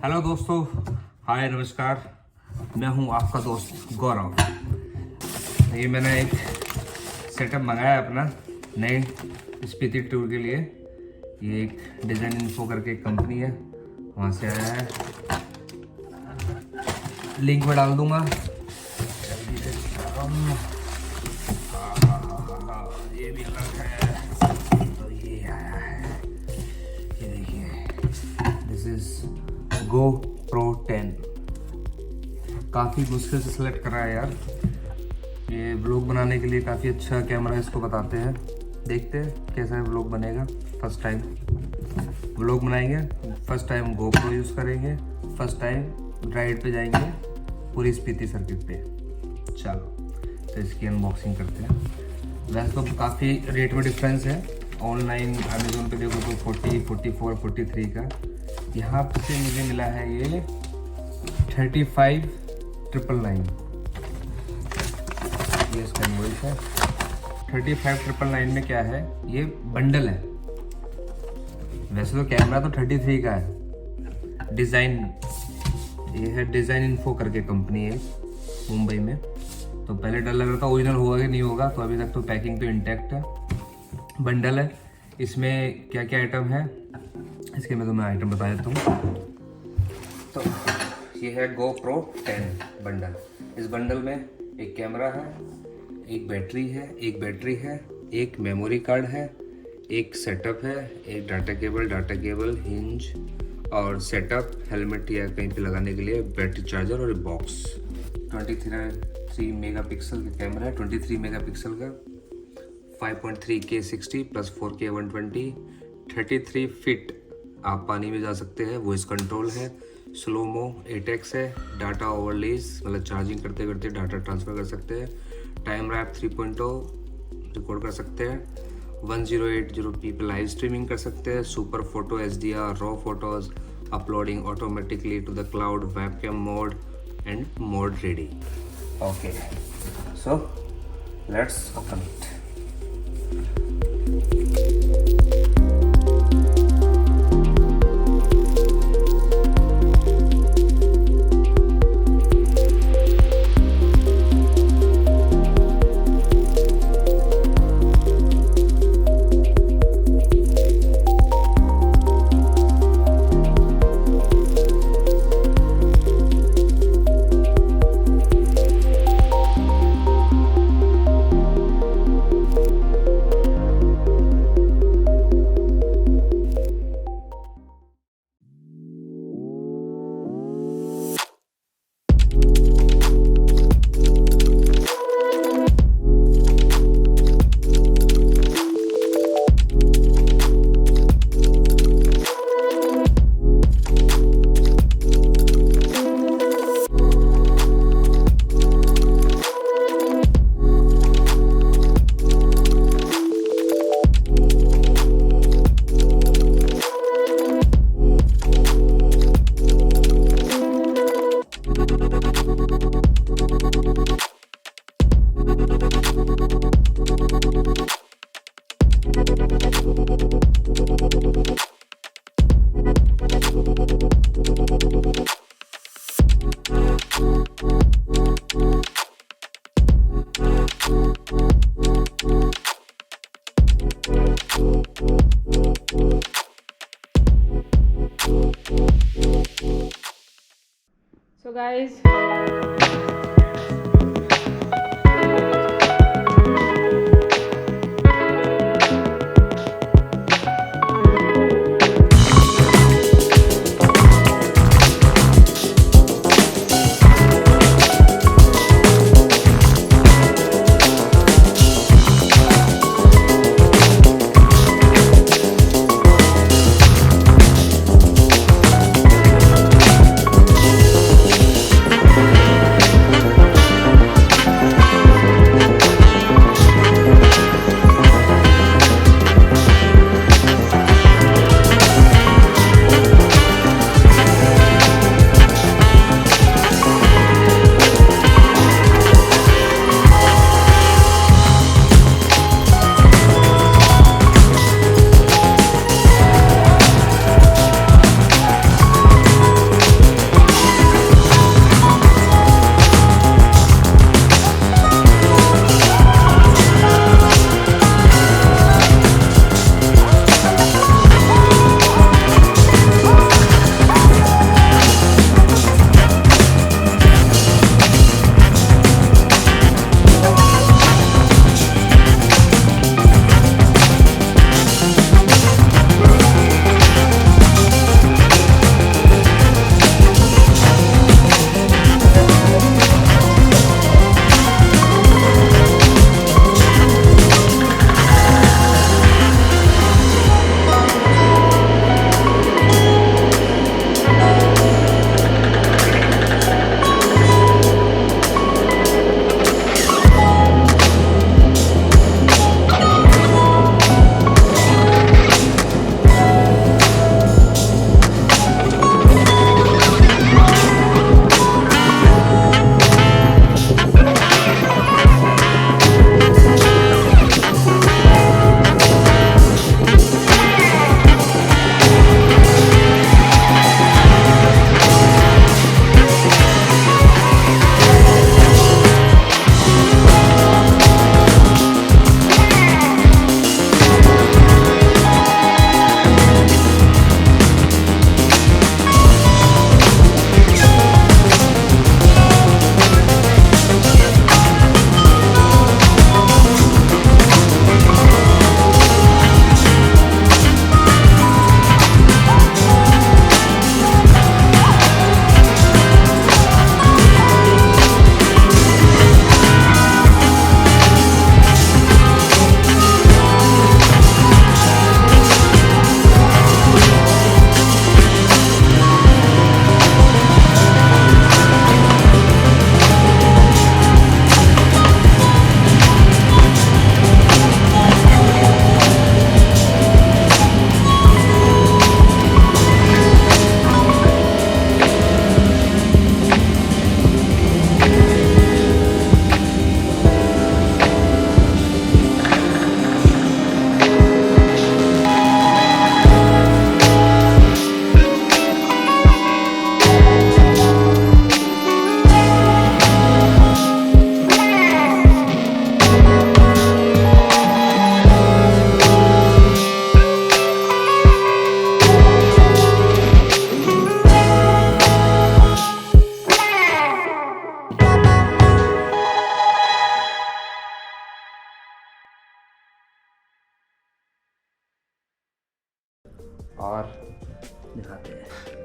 Hello दोस्तों, हाय नमस्कार। मैं हूं आपका दोस्त गौरव। ये मैंने एक सेटअप मंगाया अपना नए स्पीति टूर के लिए। ये एक डिज़ाइन इन्फो करके एक कंपनी है, वहाँ से आया है। लिंक में डाल दूंगा। ये भी अलग है, तो ये आया है, ये देखिए, दिस इज GoPro 10। काफ़ी मुश्किल से सेलेक्ट करा है यार। ये व्लॉग बनाने के लिए काफ़ी अच्छा कैमरा इसको बताते हैं। देखते हैं कैसा व्लॉग बनेगा। फर्स्ट टाइम व्लॉग बनाएंगे, फर्स्ट टाइम GoPro यूज़ करेंगे, फर्स्ट टाइम राइड पे जाएंगे पूरी स्पीति सर्किट पे। चलो तो इसकी अनबॉक्सिंग करते हैं। वैसे तो काफ़ी रेट में डिफरेंस है। ऑनलाइन अमेजोन पे देखो तो 40, 44, 43 का। यहाँ पे मुझे मिला है ये 35,999। ये इसका इनवॉइस है। 35,999 में क्या है, ये बंडल है। वैसे तो कैमरा तो 33 का है। डिज़ाइन ये है, डिज़ाइन इन्फो करके कंपनी है मुंबई में। तो पहले डर लग रहा था ओरिजिनल होगा कि नहीं होगा, तो अभी तक तो पैकिंग तो इंटैक्ट है। बंडल है, इसमें क्या क्या आइटम है इसके मैं तुम्हें आइटम बता देता हूँ। तो ये है GoPro 10 बंडल। इस बंडल में एक कैमरा है, एक बैटरी है, एक मेमोरी कार्ड है, एक सेटअप है, एक डाटा केबल, हिंज और सेटअप, हेलमेट या कहीं पे लगाने के लिए, बैटरी चार्जर और एक बॉक्स। 23 मेगापिक्सल का कैमरा है, 23 मेगापिक्सल का, 5.3K 60 प्लस 4K 120, 33 फीट आप पानी में जा सकते हैं। वॉइस कंट्रोल है, स्लोमो 8x है, डाटा ओवरलेज मतलब चार्जिंग करते करते डाटा ट्रांसफ़र कर सकते हैं, टाइम रैप 3.0 रिकॉर्ड कर सकते हैं, 1080p पे लाइव स्ट्रीमिंग कर सकते हैं, super photo HDR raw photos, uploading automatically to the cloud, webcam mode and mode ready. Okay, so let's open it. So guys, और दिखाते हैं